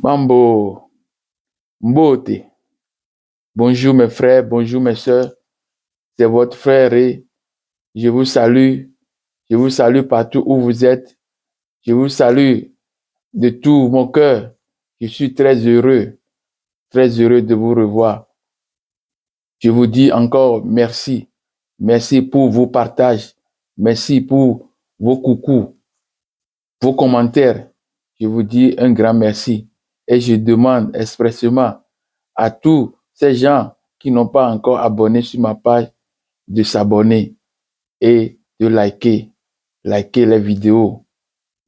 Mambo, Mbote. Bonjour mes frères, bonjour mes sœurs. C'est votre frère et je vous salue. Je vous salue partout où vous êtes. Je vous salue de tout mon cœur. Je suis très heureux de vous revoir. Je vous dis encore merci. Merci pour vos partages. Merci pour vos coucous, vos commentaires. Je vous dis un grand merci. Et je demande expressément à tous ces gens qui n'ont pas encore abonné sur ma page de s'abonner et de liker les vidéos.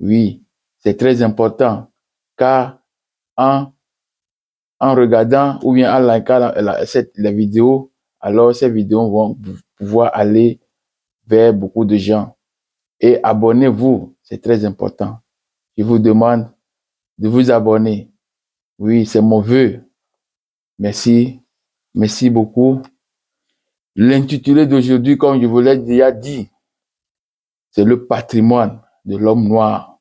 Oui, c'est très important car en regardant ou bien en likant les vidéos, alors ces vidéos vont pouvoir aller vers beaucoup de gens. Et abonnez-vous, c'est très important. Je vous demande de vous abonner. Oui, c'est mon vœu. Merci. Merci beaucoup. L'intitulé d'aujourd'hui, comme je vous l'ai déjà dit, c'est le patrimoine de l'homme noir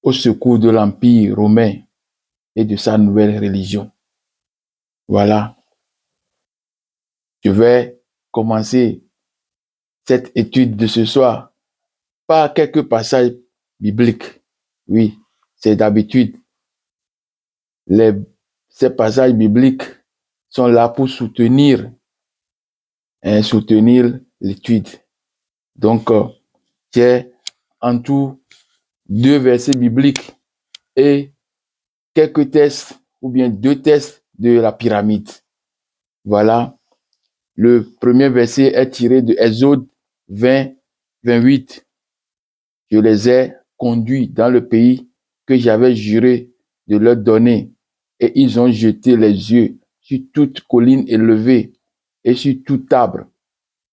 au secours de l'Empire romain et de sa nouvelle religion. Voilà. Je vais commencer cette étude de ce soir par quelques passages bibliques. Oui, c'est d'habitude. Ces passages bibliques sont là pour soutenir l'étude. Donc, j'ai en tout 2 versets bibliques et quelques tests ou bien 2 tests de la pyramide. Voilà. Le premier verset est tiré de Exode 20, 28. Je les ai conduits dans le pays que j'avais juré de leur donner, et ils ont jeté les yeux sur toute colline élevée et sur tout arbre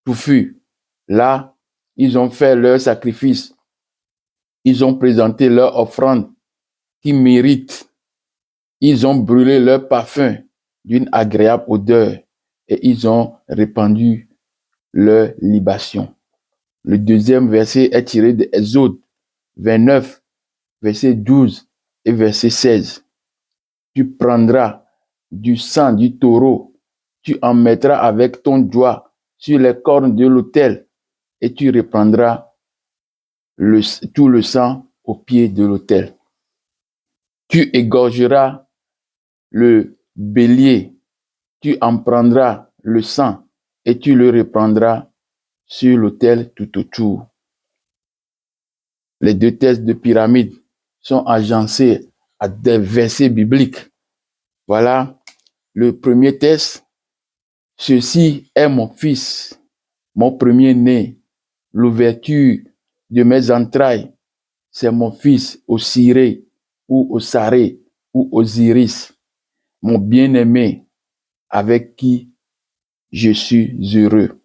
touffu. Là, ils ont fait leur sacrifice. Ils ont présenté leur offrande qui mérite. Ils ont brûlé leur parfum d'une agréable odeur et ils ont répandu leur libation. Le deuxième verset est tiré de Exode 29, verset 12 et verset 16. Tu prendras du sang du taureau, tu en mettras avec ton doigt sur les cornes de l'autel et tu reprendras tout le sang au pied de l'autel. Tu égorgeras le bélier, tu en prendras le sang et tu le reprendras sur l'autel tout autour. Les 2 tests de pyramide sont agencés à des versets bibliques. Voilà le premier test. Ceci est mon fils, mon premier-né, l'ouverture de mes entrailles. C'est mon fils Osiré ou Osaré ou Osiris, mon bien-aimé, avec qui je suis heureux.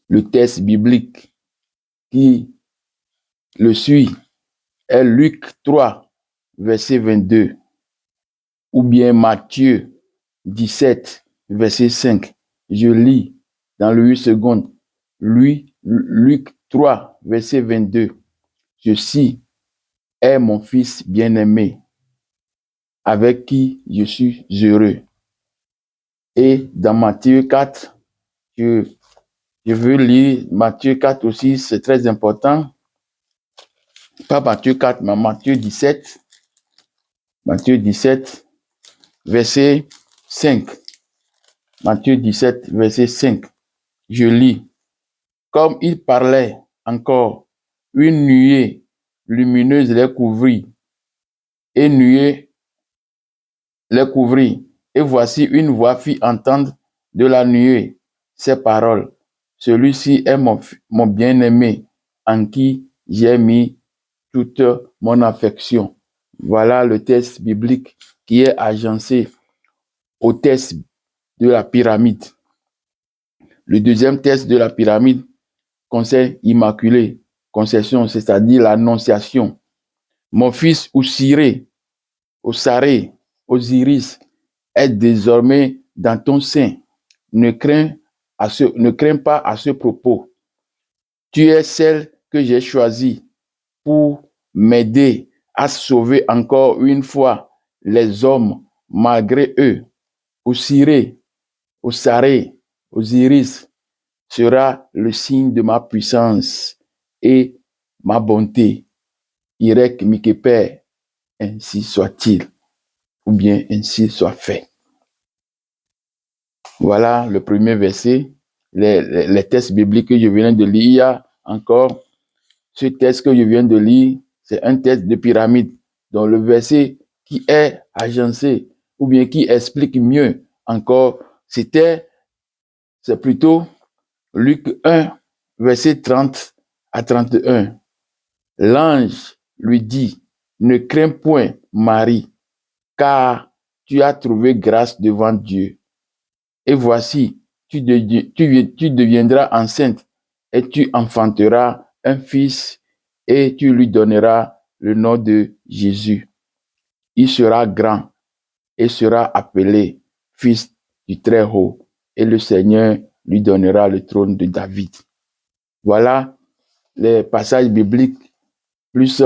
Le texte biblique qui le suit est Luc 3, verset 22, ou bien Matthieu 17, verset 5. Je lis dans le 8 secondes. Luc 3, verset 22. Ceci est mon fils bien-aimé, avec qui je suis heureux. Et dans Matthieu 4, je veux lire Matthieu 4 aussi, c'est très important. Pas Matthieu 4, mais Matthieu 17. Matthieu 17, verset 5. Matthieu 17, verset 5. Je lis. Comme il parlait encore, une nuée lumineuse les couvrit. Et nuée les couvrit. Et voici une voix fit entendre de la nuée ces paroles. Celui-ci est mon bien-aimé, en qui j'ai mis toute mon affection. Voilà le texte biblique qui est agencé au texte de la pyramide. Le deuxième texte de la pyramide concerne Immaculée Conception, c'est-à-dire l'Annonciation. Mon fils Osiré, Osaré, Osiris est désormais dans ton sein. Ne crains pas à ce propos. Tu es celle que j'ai choisie pour m'aider à sauver encore une fois les hommes malgré eux. Osiré, Osaré, Osiris sera le signe de ma puissance et ma bonté. Irek Mikeper, ainsi soit-il, ou bien ainsi soit fait. Voilà le premier verset, les textes bibliques que je viens de lire. Il y a encore ce texte que je viens de lire, c'est un texte de pyramide, dont le verset qui est agencé, ou bien qui explique mieux encore, c'est plutôt Luc 1, verset 30 à 31. L'ange lui dit, ne crains point, Marie, car tu as trouvé grâce devant Dieu. Et voici, tu deviendras enceinte et tu enfanteras un fils et tu lui donneras le nom de Jésus. Il sera grand et sera appelé fils du Très-Haut et le Seigneur lui donnera le trône de David. Voilà les passages bibliques plus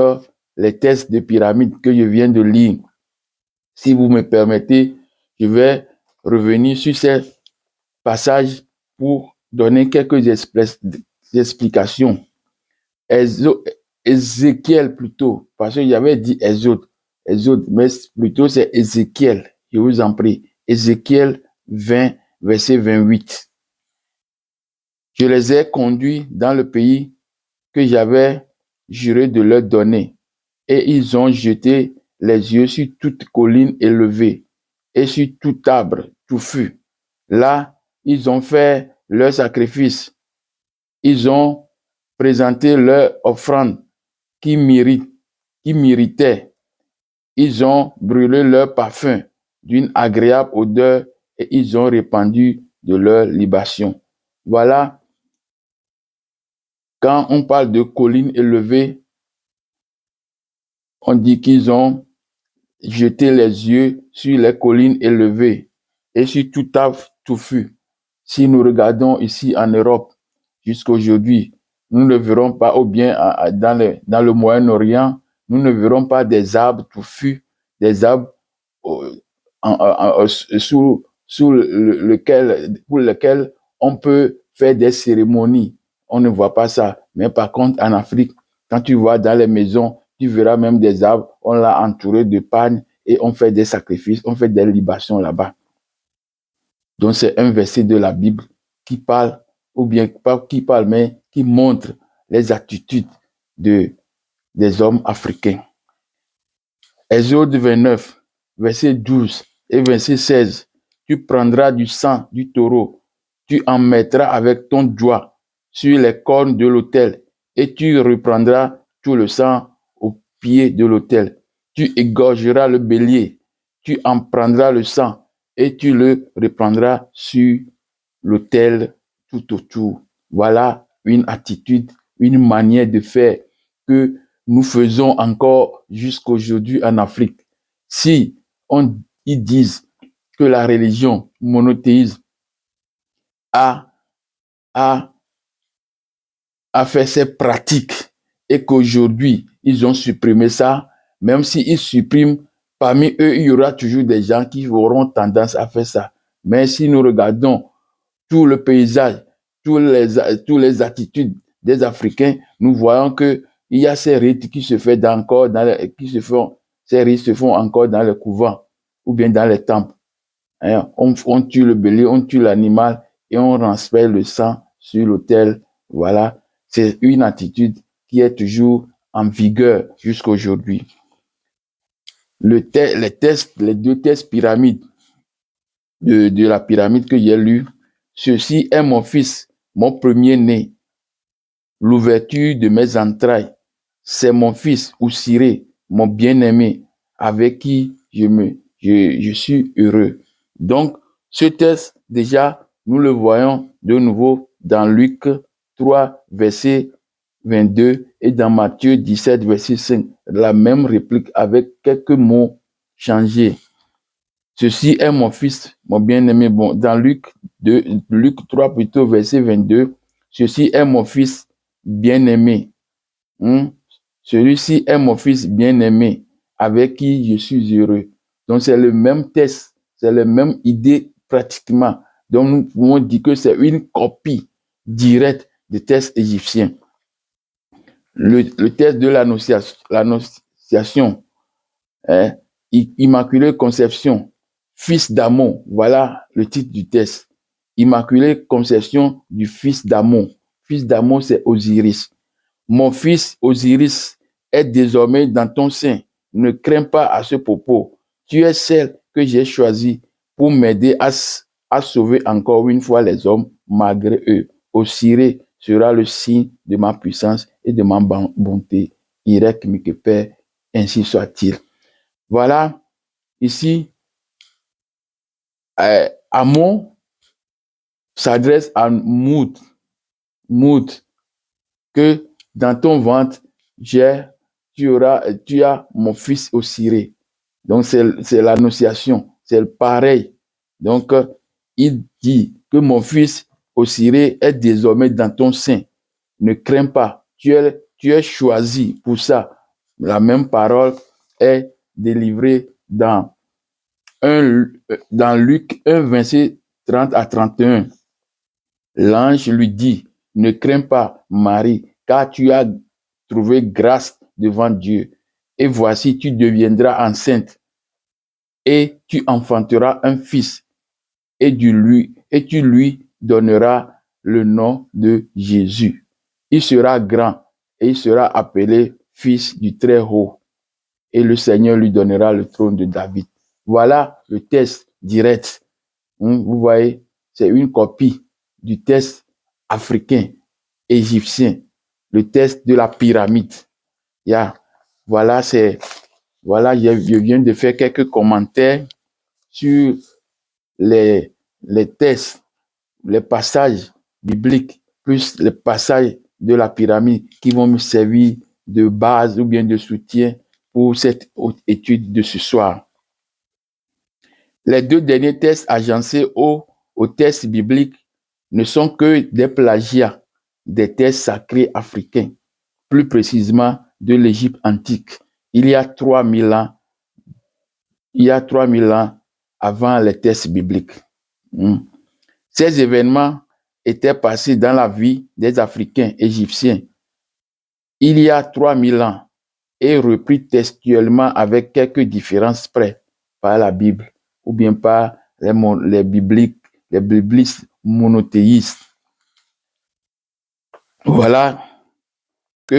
les textes de pyramide que je viens de lire. Si vous me permettez, je vais revenir sur ces passages pour donner quelques explications. Ézéchiel plutôt, parce qu'il y avait dit Exode, mais plutôt c'est Ézéchiel, je vous en prie. Ézéchiel 20, verset 28. Je les ai conduits dans le pays que j'avais juré de leur donner, et ils ont jeté les yeux sur toute colline élevée et sur tout arbre touffu. Là, ils ont fait leur sacrifice. Ils ont présenté leur offrande qui méritait. Ils ont brûlé leur parfum d'une agréable odeur et ils ont répandu de leur libation. Voilà, quand on parle de collines élevées, on dit qu'ils ont jeté les yeux sur les collines élevées et sur tout arbre touffu. Si nous regardons ici en Europe, jusqu'à aujourd'hui, nous ne verrons pas, ou bien dans le Moyen-Orient, nous ne verrons pas des arbres touffus, des arbres pour lesquels on peut faire des cérémonies. On ne voit pas ça. Mais par contre, en Afrique, quand tu vas dans les maisons, tu verras même des arbres, on l'a entouré de pagnes et on fait des sacrifices, on fait des libations là-bas. Donc c'est un verset de la Bible qui parle, ou bien pas qui parle, mais qui montre les attitudes des hommes africains. Exode 29, verset 12 et verset 16. Tu prendras du sang du taureau, tu en mettras avec ton doigt sur les cornes de l'autel et tu reprendras tout le sang au pied de l'autel. Tu égorgeras le bélier, tu en prendras le sang et tu le reprendras sur l'autel tout autour. Voilà une attitude, une manière de faire que nous faisons encore jusqu'aujourd'hui en Afrique. Si ils disent que la religion monothéiste a fait ses pratiques et qu'aujourd'hui, ils ont supprimé ça, même s'ils suppriment, parmi eux, il y aura toujours des gens qui auront tendance à faire ça. Mais si nous regardons tout le paysage, toutes les attitudes des Africains, nous voyons que il y a ces rites qui se font ces rites se font encore dans les couvents ou bien dans les temples. Hein, on tue le bélier, on tue l'animal et on transfère le sang sur l'autel. Voilà, c'est une attitude qui est toujours en vigueur jusqu'à aujourd'hui. Les deux tests pyramides de la pyramide que j'ai lu, ceci est mon fils, mon premier-né, l'ouverture de mes entrailles. C'est mon fils, Oussiré, mon bien-aimé, avec qui je suis heureux. Donc, ce texte, déjà, nous le voyons de nouveau dans Luc 3, verset 22 et dans Matthieu 17, verset 5. La même réplique avec quelques mots changés. Ceci est mon fils, mon bien-aimé. Bon, dans Luc 3, plutôt, verset 22, ceci est mon fils bien-aimé. Celui-ci est mon fils bien-aimé, avec qui je suis heureux. Donc, c'est le même test, c'est la même idée pratiquement. Donc, nous pouvons dire que c'est une copie directe des tests égyptiens. Le test de l'annonciation, hein, Immaculée Conception, fils d'Amon, voilà le titre du test. Immaculée Conception du fils d'Amon. Fils d'Amon, c'est Osiris. Mon fils Osiris est désormais dans ton sein. Ne crains pas à ce propos. Tu es celle que j'ai choisie pour m'aider à sauver encore une fois les hommes malgré eux. Osiris sera le signe de ma puissance et de ma bonté. Irek Mikeper, ainsi soit-il. Voilà, ici, Amon s'adresse à Mout, que dans ton ventre, tu as mon fils Osiris. Donc, c'est l'annonciation, c'est pareil. Donc, il dit que mon fils Osiris est désormais dans ton sein. Ne crains pas, tu es choisi pour ça. La même parole est délivrée dans Luc 1, verset 30 à 31. L'ange lui dit, ne crains pas, Marie, car tu as trouvé grâce devant Dieu. Et voici, tu deviendras enceinte et tu enfanteras un fils et tu lui donneras le nom de Jésus. Il sera grand et il sera appelé fils du Très-Haut. Et le Seigneur lui donnera le trône de David. Voilà le test direct. Vous voyez, c'est une copie du test africain, égyptien, le test de la pyramide. Voilà, je viens de faire quelques commentaires sur les tests, les passages bibliques, plus les passages de la pyramide qui vont me servir de base ou bien de soutien pour cette étude de ce soir. Les deux derniers tests agencés au test biblique ne sont que des plagiats des tests sacrés africains, plus précisément de l'Égypte antique, il y a 3000 ans, avant les tests bibliques. Ces événements étaient passés dans la vie des Africains égyptiens il y a 3000 ans et repris textuellement avec quelques différences près par la Bible ou bien par les biblistes monothéistes. Voilà que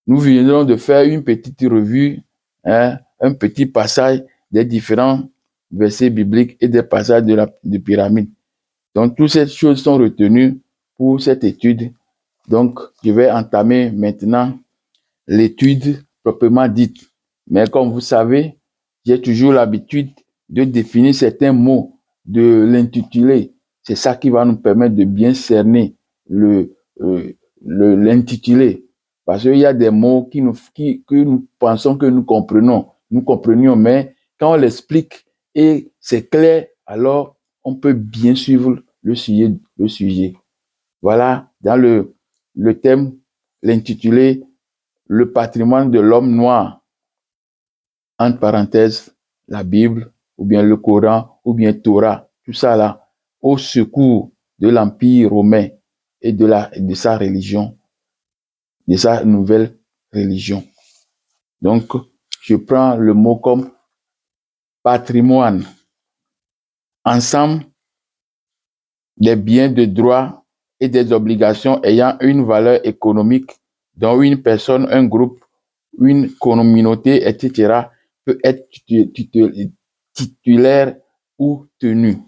nous venons de faire une petite revue, un petit passage des différents versets bibliques et des passages de pyramide. Donc, toutes ces choses sont retenues pour cette étude. Donc, je vais entamer maintenant l'étude proprement dite. Mais comme vous savez, j'ai toujours l'habitude de définir certains mots, de l'intitulé. C'est ça qui va nous permettre de bien cerner l'intitulé. Parce qu'il y a des mots que nous pensons que nous comprenions, mais quand on l'explique et c'est clair, alors on peut bien suivre le sujet. Voilà, dans le thème, l'intitulé, le patrimoine de l'homme noir, entre parenthèses, la Bible, ou bien le Coran, ou bien Torah, tout ça là, au secours de l'Empire romain et de sa religion, de sa nouvelle religion. Donc, je prends le mot comme patrimoine. Ensemble des biens de droit et des obligations ayant une valeur économique dont une personne, un groupe, une communauté, etc., peut être titulaire ou tenu.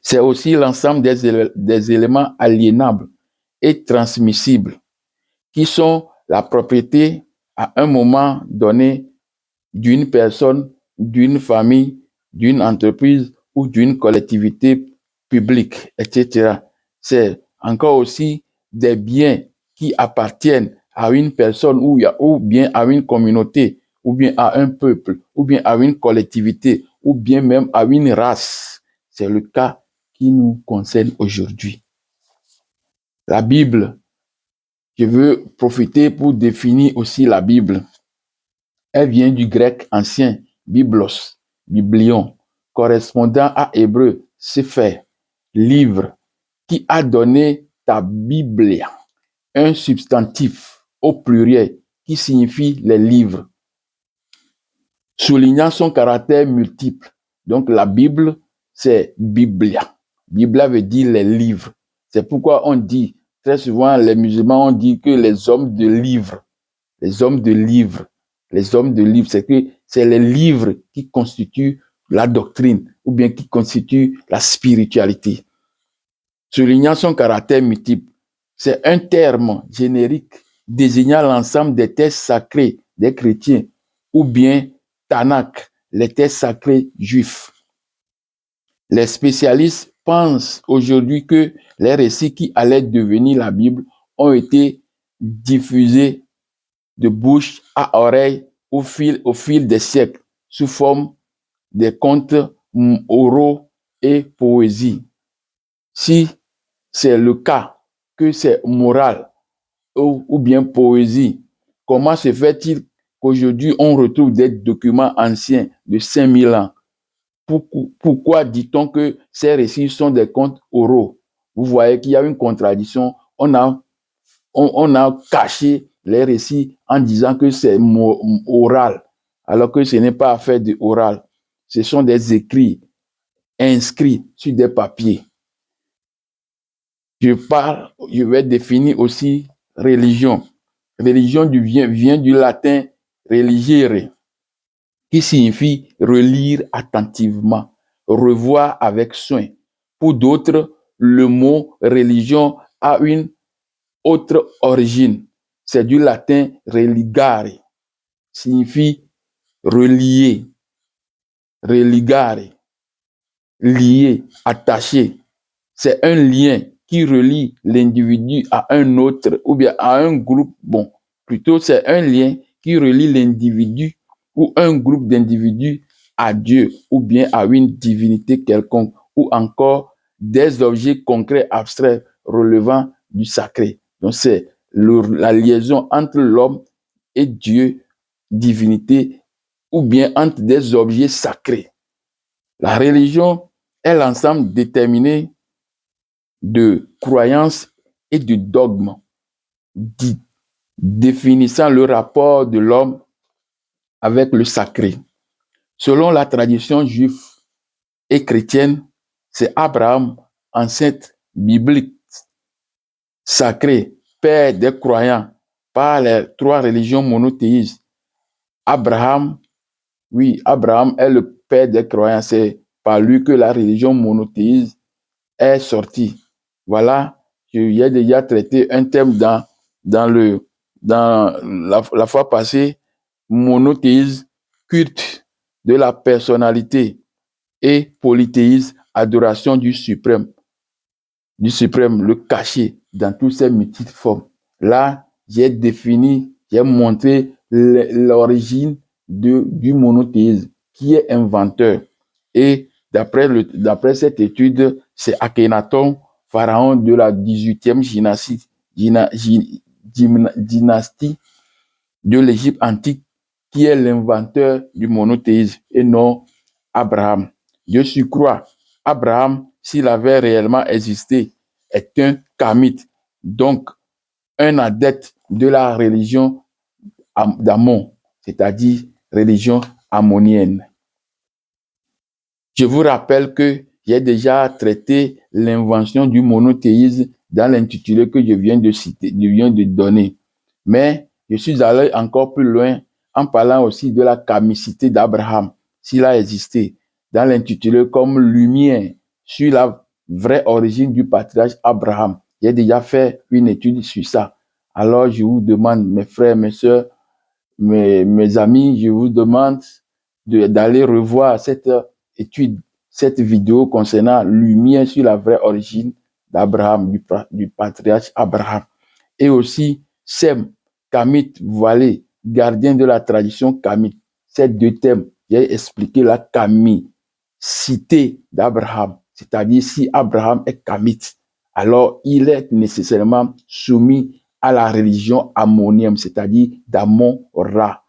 C'est aussi l'ensemble des éléments aliénables et transmissibles qui sont la propriété à un moment donné d'une personne, d'une famille, d'une entreprise ou d'une collectivité publique, etc. C'est encore aussi des biens qui appartiennent à une personne ou bien à une communauté, ou bien à un peuple, ou bien à une collectivité, ou bien même à une race. C'est le cas qui nous concerne aujourd'hui. La Bible Je veux profiter pour définir aussi la Bible. Elle vient du grec ancien biblos, biblion, correspondant à hébreu sefer, livre, qui a donné ta Biblia, un substantif au pluriel qui signifie les livres, soulignant son caractère multiple. Donc la Bible, c'est Biblia. Biblia veut dire les livres. C'est pourquoi on dit, très souvent les musulmans ont dit que les hommes de livres, les hommes de livres, les hommes de livres, c'est que c'est les livres qui constituent la doctrine ou bien qui constituent la spiritualité. Soulignant son caractère multiple, c'est un terme générique désignant l'ensemble des textes sacrés des chrétiens ou bien Tanakh, les textes sacrés juifs. Les spécialistes pensent aujourd'hui que les récits qui allaient devenir la Bible ont été diffusés de bouche à oreille au fil des siècles sous forme des contes oraux et poésie. Si c'est le cas, que c'est moral ou bien poésie, comment se fait-il qu'aujourd'hui on retrouve des documents anciens de 5000 ans? Pourquoi dit-on que ces récits sont des contes oraux? Vous voyez qu'il y a une contradiction. On a caché les récits en disant que c'est oral, alors que ce n'est pas affaire de oral. Ce sont des écrits inscrits sur des papiers. Je vais définir aussi religion. Religion vient du latin religere, qui signifie relire attentivement, revoir avec soin. Pour d'autres, le mot religion a une autre origine. C'est du latin religare, signifie relier, religare, lier, attaché. C'est un lien qui relie l'individu à un autre ou bien à un groupe. Bon, plutôt c'est un lien qui relie l'individu ou un groupe d'individus à Dieu ou bien à une divinité quelconque ou encore des objets concrets abstraits relevant du sacré. Donc c'est la liaison entre l'homme et Dieu, divinité, ou bien entre des objets sacrés. La religion est l'ensemble déterminé de croyances et de dogmes définissant le rapport de l'homme avec le sacré. Selon la tradition juive et chrétienne, c'est Abraham, ancêtre biblique, sacré, père des croyants par les trois religions monothéistes. Abraham est le père des croyants. C'est par lui que la religion monothéiste est sortie. Voilà, j'ai déjà traité un thème dans la fois passée, monothéisme, culte de la personnalité, et polythéisme, adoration du suprême, le caché dans toutes ses multiples formes. Là, j'ai montré l'origine du monothéisme, qui est inventeur. Et d'après cette étude, c'est Akhenaton, pharaon de la 18e dynastie de l'Égypte antique, qui est l'inventeur du monothéisme et non Abraham. De surcroît, Abraham, s'il avait réellement existé, est un kamite, donc un adepte de la religion d'Amon, c'est-à-dire religion ammonienne. Je vous rappelle que j'ai déjà traité l'invention du monothéisme dans l'intitulé que je viens de donner. Mais je suis allé encore plus loin en parlant aussi de la kamicité d'Abraham, s'il a existé, dans l'intitulé comme lumière sur la vraie origine du patriarche Abraham. J'ai déjà fait une étude sur ça. Alors je vous demande, mes frères, mes soeurs, mes amis, je vous demande d'aller revoir cette étude, cette vidéo concernant lumière sur la vraie origine d'Abraham, du patriarche Abraham. Et aussi Sem, Kamite, voilé, gardien de la tradition kamite. Ces deux thèmes, j'ai expliqué la kamicité d'Abraham, c'est-à-dire si Abraham est kamite, alors il est nécessairement soumis à la religion ammonienne, c'est-à-dire d'Amon-Ra,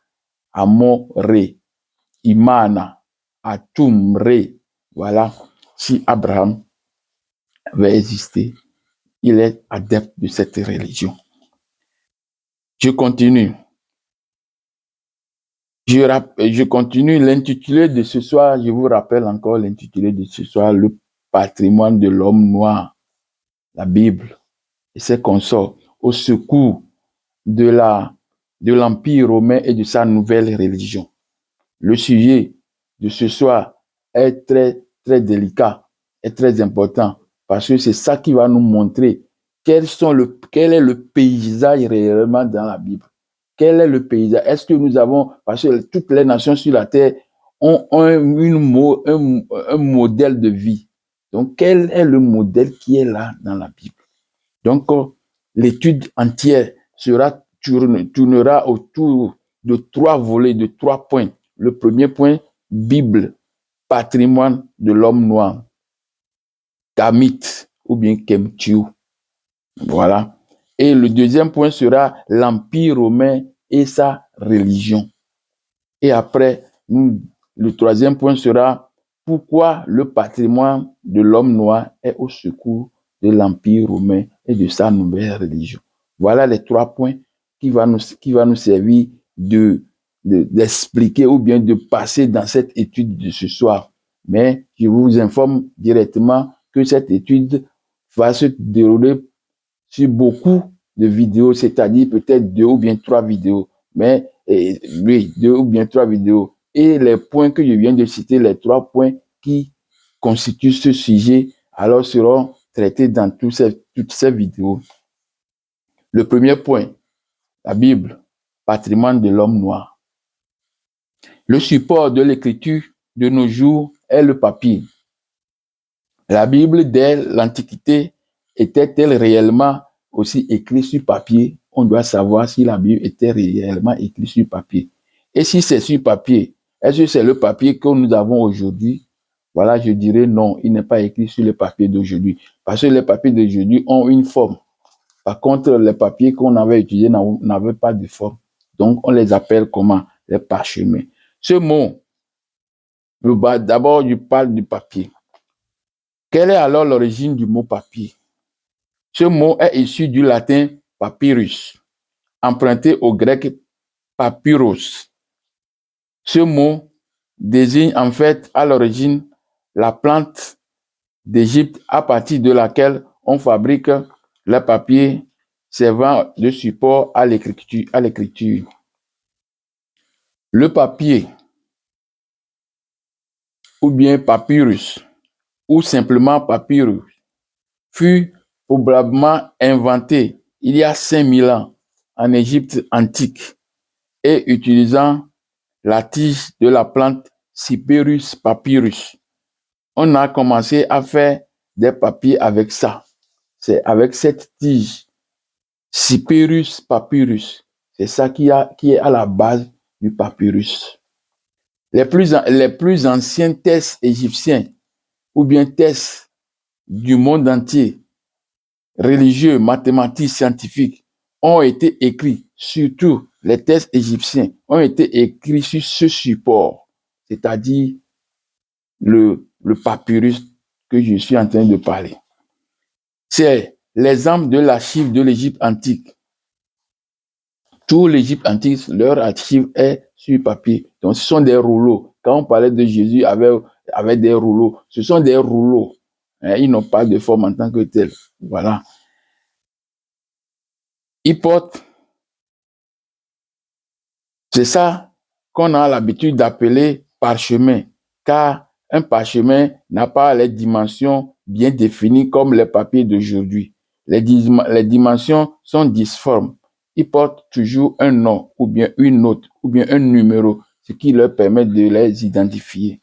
Amon-Ré, Imana, Atum-Ré. Voilà, si Abraham avait existé, il est adepte de cette religion. Je continue. Je continue. L'intitulé de ce soir, je vous rappelle encore l'intitulé de ce soir, le patrimoine de l'homme noir, la Bible et ses consorts, au secours de l'Empire romain et de sa nouvelle religion. Le sujet de ce soir est très, très délicat et très important parce que c'est ça qui va nous montrer quel est le paysage réellement dans la Bible. Quel est le paysage? Est-ce que nous avons, parce que toutes les nations sur la terre ont un modèle de vie. Donc, quel est le modèle qui est là dans la Bible? Donc, l'étude entière tournera autour de 3 volets, de 3 points. Le premier point, Bible, patrimoine de l'homme noir, Kamit ou bien Kemtiu. Voilà. Et le deuxième point sera l'Empire romain et sa religion. Et après, le troisième point sera pourquoi le patrimoine de l'homme noir est au secours de l'Empire romain et de sa nouvelle religion. Voilà les 3 points qui va nous servir d'expliquer ou bien de passer dans cette étude de ce soir. Mais je vous informe directement que cette étude va se dérouler sur beaucoup de vidéos, c'est-à-dire peut-être 2 ou bien 3 vidéos. Mais oui, 2 ou bien 3 vidéos. Et les points que je viens de citer, les 3 points qui constituent ce sujet, alors seront traités dans toutes ces vidéos. Le premier point, la Bible, patrimoine de l'homme noir. Le support de l'écriture de nos jours est le papier. La Bible dès l'Antiquité était-elle réellement aussi écrite sur papier? On doit savoir si la Bible était réellement écrite sur papier. Et si c'est sur papier, est-ce que c'est le papier que nous avons aujourd'hui? Voilà, je dirais non, il n'est pas écrit sur le papier d'aujourd'hui. Parce que les papiers d'aujourd'hui ont une forme. Par contre, les papiers qu'on avait utilisés n'avaient pas de forme. Donc, on les appelle comment? Les parchemins. Ce mot, d'abord, je parle du papier. Quelle est alors l'origine du mot papier? Ce mot est issu du latin papyrus, emprunté au grec papyros. Ce mot désigne en fait à l'origine la plante d'Égypte à partir de laquelle on fabrique le papier servant de support à l'écriture. Le papier, ou bien papyrus, ou simplement papyrus, fut probablement inventé il y a 5000 ans en Égypte antique et utilisant la tige de la plante Cyperus papyrus. On a commencé à faire des papiers avec ça. C'est avec cette tige Cyperus papyrus. C'est ça qui est à la base du papyrus. Les plus anciens textes égyptiens ou bien textes du monde entier, religieux, mathématiques, scientifiques, ont été écrits, surtout les textes égyptiens, ont été écrits sur ce support, c'est-à-dire le papyrus que je suis en train de parler. C'est l'exemple de l'archive de l'Égypte antique. Tout l'Égypte antique, leur archive est sur papier. Donc, ce sont des rouleaux. Quand on parlait de Jésus avec des rouleaux, ce sont des rouleaux. Ils n'ont pas de forme en tant que tel. Voilà. Ils portent. C'est ça qu'on a l'habitude d'appeler parchemin, car un parchemin n'a pas les dimensions bien définies comme les papiers d'aujourd'hui. Les dimensions sont difformes. Ils portent toujours un nom ou bien une note ou bien un numéro, ce qui leur permet de les identifier.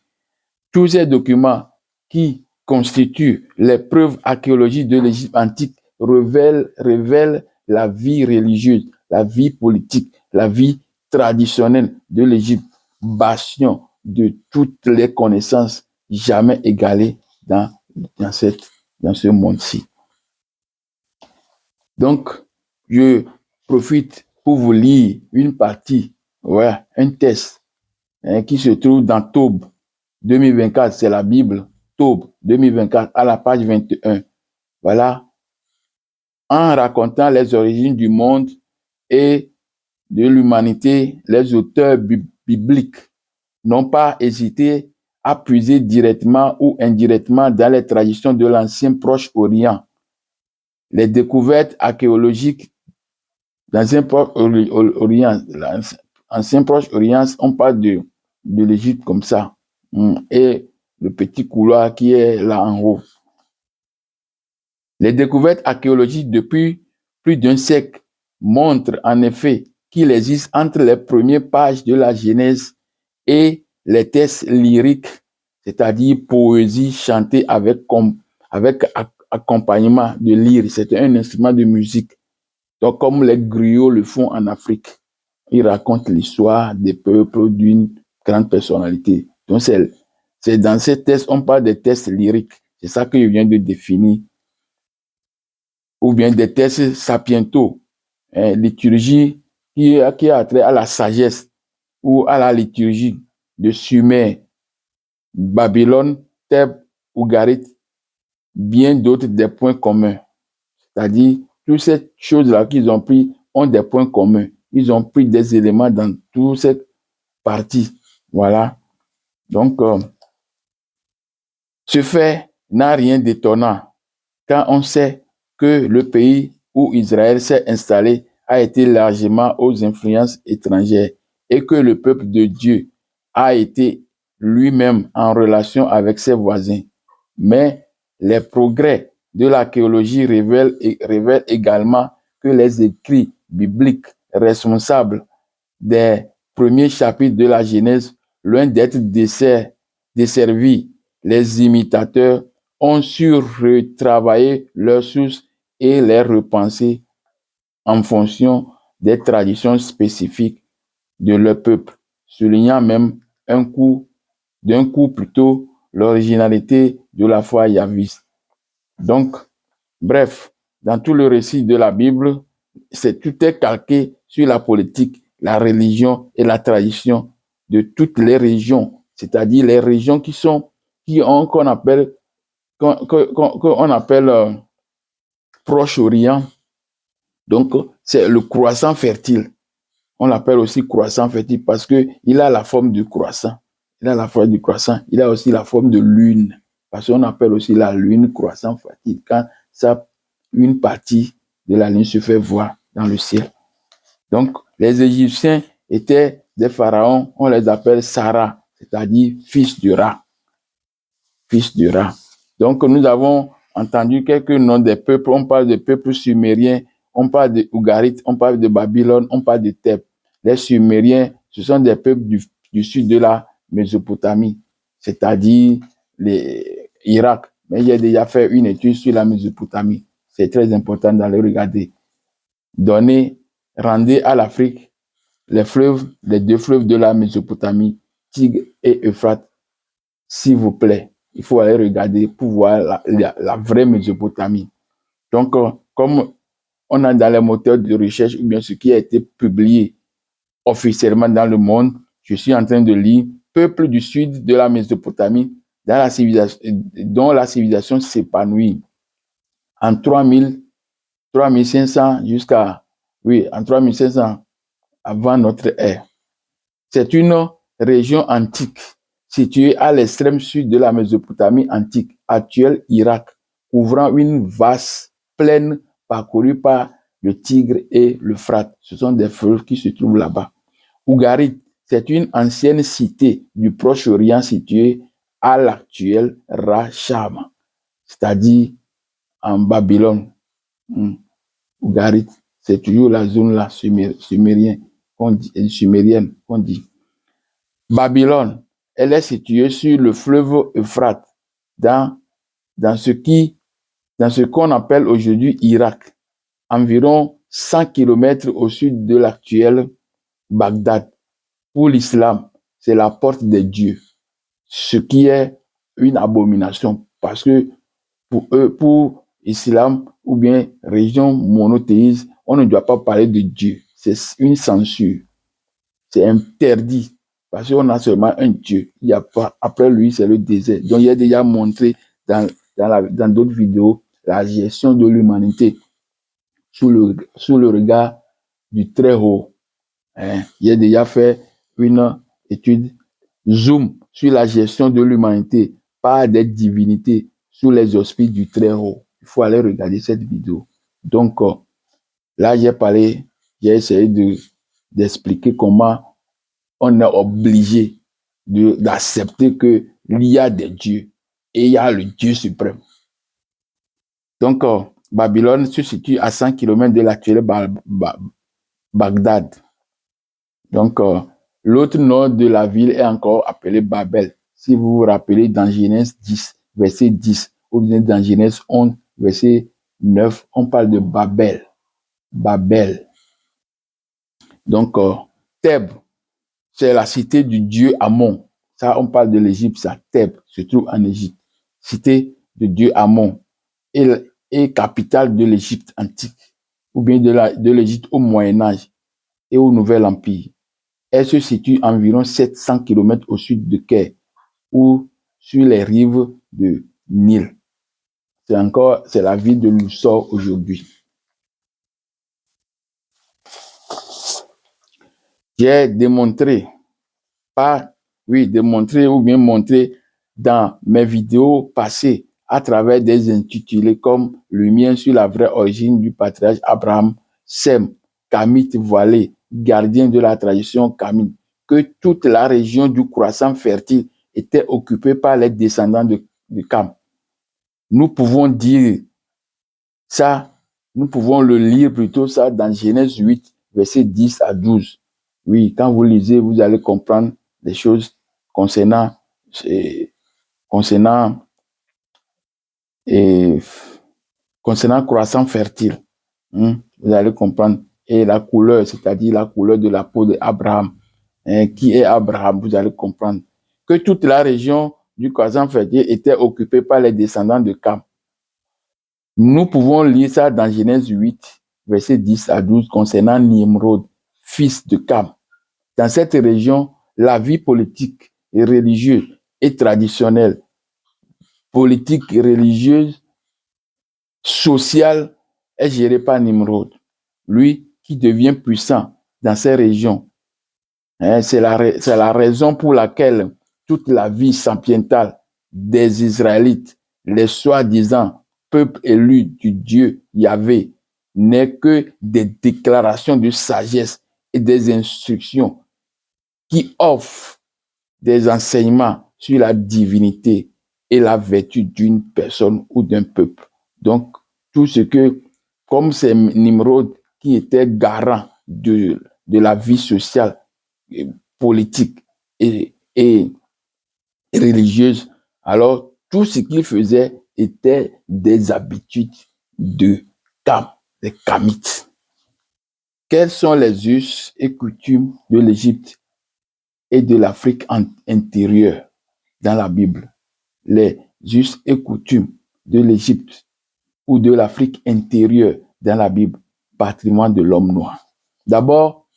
Tous ces documents qui constituent les preuves archéologiques de l'Égypte antique révèlent la vie religieuse, la vie politique, la vie traditionnelle de l'Égypte, bastion de toutes les connaissances jamais égalées dans ce monde-ci. Donc, je profite pour vous lire une partie, ouais, un texte qui se trouve dans Tob 2024, c'est la Bible, Tob 2024, à la page 21. Voilà, en racontant les origines du monde et de l'humanité, les auteurs bibliques n'ont pas hésité à puiser directement ou indirectement dans les traditions de l'ancien Proche-Orient. Les découvertes archéologiques dans l'ancien Proche-Orient, l'ancien Proche-Orient, on parle de l'Égypte comme ça, et le petit couloir qui est là en haut. Les découvertes archéologiques depuis plus d'un siècle montrent en effet qu'il existe entre les premières pages de la Genèse et les textes lyriques, c'est-à-dire poésie chantée avec accompagnement de lyre. C'est un instrument de musique. Donc, comme les griots le font en Afrique, ils racontent l'histoire des peuples d'une grande personnalité. Donc, c'est dans ces textes, on parle des textes lyriques. C'est ça que je viens de définir. Ou bien des textes sapientaux, liturgie qui a trait à la sagesse ou à la liturgie de Sumer, Babylone, Thèbes, Ougarit, bien d'autres des points communs. C'est-à-dire, toutes ces choses-là qu'ils ont pris ont des points communs. Ils ont pris des éléments dans toute cette partie. Voilà. Donc, ce fait n'a rien d'étonnant quand on sait que le pays où Israël s'est installé a été largement aux influences étrangères et que le peuple de Dieu a été lui-même en relation avec ses voisins. Mais les progrès de l'archéologie révèlent également que les écrits bibliques responsables des premiers chapitres de la Genèse, loin d'être desservis, les imitateurs ont su retravailler leurs sources et les repenser en fonction des traditions spécifiques de leur peuple, soulignant même d'un coup plutôt l'originalité de la foi yahviste. Donc, bref, dans tout le récit de la Bible, tout est calqué sur la politique, la religion et la tradition de toutes les régions, c'est-à-dire les régions qu'on appelle Proche-Orient. Donc, c'est le croissant fertile. On l'appelle aussi croissant fertile parce qu'il a la forme du croissant. Il a la forme du croissant. Il a aussi la forme de lune. Parce qu'on appelle aussi la lune croissant fertile. Quand une partie de la lune se fait voir dans le ciel. Donc, les Égyptiens étaient des pharaons. On les appelle Sarah, c'est-à-dire fils de Ra. Fils de Ra. Donc, nous avons entendu quelques noms des peuples. On parle de peuples sumériens, on parle de Ougarit, on parle de Babylone, on parle de Thèbes. Les Sumériens, ce sont des peuples du sud de la Mésopotamie, c'est-à-dire l'Irak. Mais j'ai déjà fait une étude sur la Mésopotamie. C'est très important d'aller regarder. Rendez à l'Afrique les deux fleuves de la Mésopotamie, Tigre et Euphrate, s'il vous plaît. Il faut aller regarder pour voir la vraie Mésopotamie. Donc, comme on a dans les moteurs de recherche ou bien ce qui a été publié officiellement dans le monde, je suis en train de lire Peuple du sud de la Mésopotamie dont la civilisation s'épanouit en 3500 en 3500 avant notre ère. C'est une région antique située à l'extrême sud de la Mésopotamie antique, actuelle Irak, couvrant une vaste plaine parcourue par le Tigre et l'Euphrate. Ce sont des fleuves qui se trouvent là-bas. Ougarit, c'est une ancienne cité du Proche-Orient située à l'actuel Racham, c'est-à-dire en Babylone. Ougarit, c'est toujours la zone là sumérienne qu'on dit. Babylone, elle est située sur le fleuve Euphrate, dans ce qu'on appelle aujourd'hui Irak, environ 100 km au sud de l'actuel Bagdad. Pour l'islam, c'est la porte des dieux, ce qui est une abomination parce que pour eux, pour l'islam ou bien région monothéiste, on ne doit pas parler de Dieu. C'est une censure. C'est interdit. Parce qu'on a seulement un Dieu. Il y a pas, après lui, c'est le désert. Donc, il a déjà montré dans d'autres vidéos la gestion de l'humanité sous le regard du Très-Haut. Hein. Il a déjà fait une étude zoom sur la gestion de l'humanité par des divinités sous les auspices du Très-Haut. Il faut aller regarder cette vidéo. Donc, là, j'ai essayé d'expliquer comment on est obligé d'accepter qu'il y a des dieux et il y a le Dieu suprême. Donc, Babylone se situe à 100 km de l'actuel Bagdad. Donc, l'autre nom de la ville est encore appelé Babel. Si vous vous rappelez dans Genèse 10, verset 10, ou bien dans Genèse 11, verset 9, on parle de Babel. Babel. Donc, Thèbes, c'est la cité du dieu Amon. Ça, on parle de l'Égypte, ça, Thèbes, se trouve en Égypte. Cité de dieu Amon et capitale de l'Égypte antique, ou bien de l'Égypte au Moyen-Âge et au Nouvel Empire. Elle se situe environ 700 km au sud de Caire ou sur les rives de Nil. C'est la ville de Luxor aujourd'hui. J'ai démontré ou bien montré dans mes vidéos passées à travers des intitulés comme le mien sur la vraie origine du patriarche Abraham, Sem, Kamite voilé, gardien de la tradition Kamite, que toute la région du croissant fertile était occupée par les descendants de Cam. Nous pouvons dire ça, nous pouvons le lire plutôt ça dans Genèse 8, versets 10 à 12. Oui, quand vous lisez, vous allez comprendre des choses concernant croissant fertile. Vous allez comprendre. Et la couleur, c'est-à-dire la couleur de la peau d'Abraham. Qui est Abraham? Vous allez comprendre. Que toute la région du croissant fertile était occupée par les descendants de Cam. Nous pouvons lire ça dans Genèse 8, versets 10 à 12, concernant Nimrod, fils de Cam. Dans cette région, la vie politique et religieuse et traditionnelle, politique et religieuse, sociale, est gérée par Nimrod. Lui qui devient puissant dans ces régions. C'est la raison pour laquelle toute la vie sapientale des Israélites, les soi-disant peuple élu du Dieu Yahvé, n'est que des déclarations de sagesse et des instructions qui offrent des enseignements sur la divinité et la vertu d'une personne ou d'un peuple. Donc, tout ce que, comme c'est Nimrod qui était garant de la vie sociale, politique et religieuse, alors tout ce qu'il faisait était des habitudes de Cam, des Kamites. Quels sont les us et coutumes de l'Égypte et de l'Afrique intérieure dans la Bible? Les us et coutumes de l'Égypte ou de l'Afrique intérieure dans la Bible, patrimoine de l'homme noir. D'abord,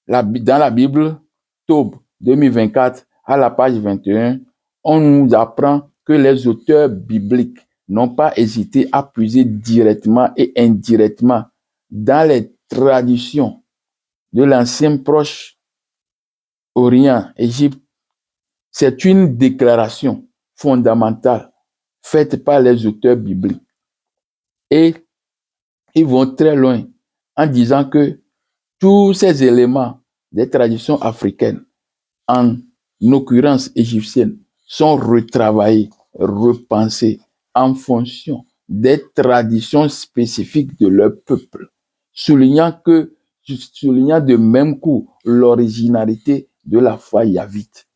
dans la Bible, Tob 2024, à la page 21, on nous apprend que les auteurs bibliques n'ont pas hésité à puiser directement et indirectement dans les traditions de l'ancien Proche-Orient, Égypte. C'est une déclaration fondamentale faite par les auteurs bibliques. Et ils vont très loin en disant que tous ces éléments des traditions africaines, en occurrence égyptienne, sont retravaillés, repensés en fonction des traditions spécifiques de leur peuple, soulignant de même coup l'originalité de la foi yaviste.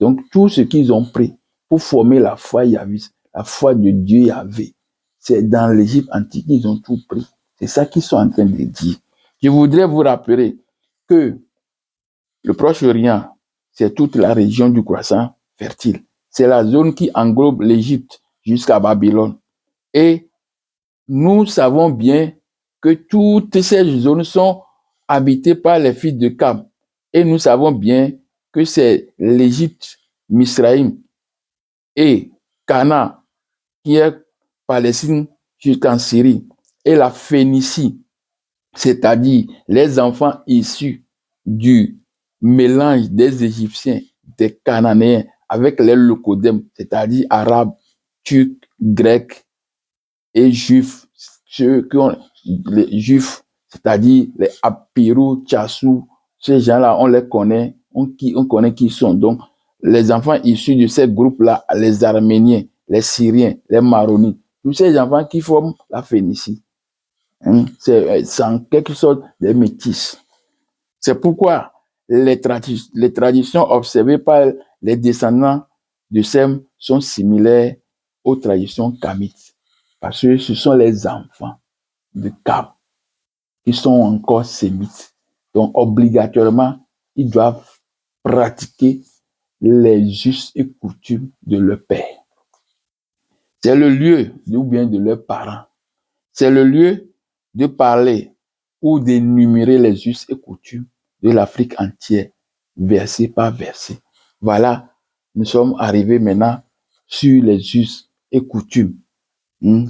Donc, tout ce qu'ils ont pris pour former la foi yaviste, la foi de Dieu Yahvé, c'est dans l'Égypte antique qu'ils ont tout pris. C'est ça qu'ils sont en train de dire. Je voudrais vous rappeler que le Proche-Orient, c'est toute la région du croissant fertile. C'est la zone qui englobe l'Égypte jusqu'à Babylone. Et nous savons bien que toutes ces zones sont habitées par les fils de Cam. Et nous savons bien que c'est l'Égypte, Misraïm et Cana qui est Palestine jusqu'en Syrie et la Phénicie, c'est-à-dire les enfants issus du mélange des Égyptiens, des Cananéens avec les Locodèmes, c'est-à-dire arabes, turcs, grecs et juifs, ceux qui ont les juifs, c'est-à-dire les Apirou, Tchassou, ces gens-là, on les connaît, on connaît qui ils sont. Donc, les enfants issus de ces groupes-là, les Arméniens, les Syriens, les Maronites, tous ces enfants qui forment la Phénicie, hein, c'est en quelque sorte des métis. C'est pourquoi les traditions observées par les descendants de Sem sont similaires aux traditions kamites. Parce que ce sont les enfants de Cam qui sont encore sémites. Donc, obligatoirement, ils doivent pratiquer les us et coutumes de leur père. C'est le lieu, ou bien de leurs parents. C'est le lieu de parler ou d'énumérer les us et coutumes de l'Afrique entière, verset par verset. Voilà, nous sommes arrivés maintenant sur les us et coutumes.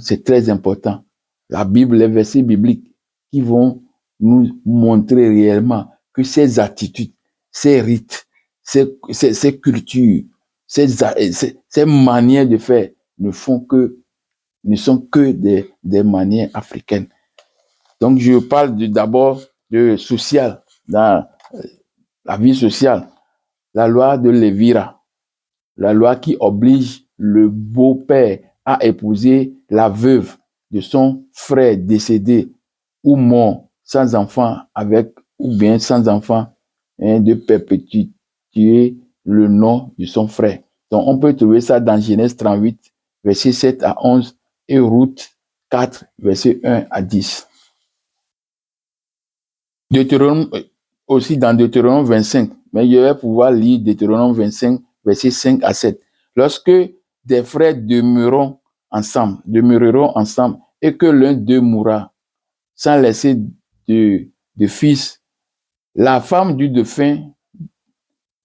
C'est très important. La Bible, les versets bibliques qui vont nous montrer réellement que ces attitudes, ces rites, ces cultures, ces manières de faire ne sont que des manières africaines. Donc, je parle d'abord de social, dans la vie sociale, la loi de Lévira, la loi qui oblige le beau-père à épouser la veuve de son frère décédé ou mort sans enfant ou bien sans enfant, de perpétuer le nom de son frère. Donc, on peut trouver ça dans Genèse 38, versets 7 à 11 et Ruth 4, versets 1 à 10. Deutéronome, aussi dans Deutéronome 25, mais je vais pouvoir lire Deutéronome 25, versets 5 à 7. Lorsque des frères demeureront ensemble et que l'un d'eux mourra sans laisser de fils, la femme du défunt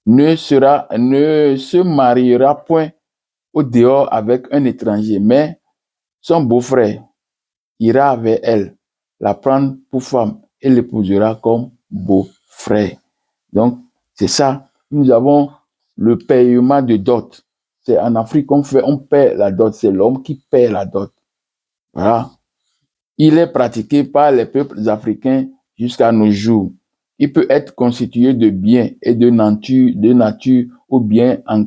ne se mariera point au dehors avec un étranger, mais son beau-frère ira vers elle, la prendre pour femme et l'épousera comme beau-frère. Donc, c'est ça. Nous avons le paiement de dot. C'est en Afrique qu'on paie la dot. C'est l'homme qui paie la dot. Voilà. Il est pratiqué par les peuples africains jusqu'à nos jours. Il peut être constitué de biens et de nature ou bien en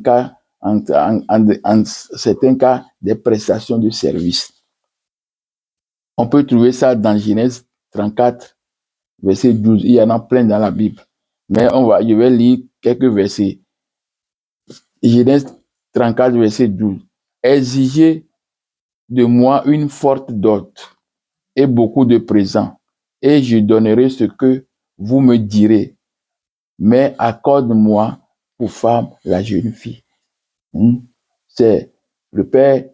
certains cas, des prestations de services. On peut trouver ça dans Genèse 34, verset 12. Il y en a plein dans la Bible. Mais je vais lire quelques versets. Genèse 34, verset 12. Exigez de moi une forte dot et beaucoup de présents, et je donnerai ce que vous me direz. Mais accorde-moi pour femme la jeune fille. C'est le père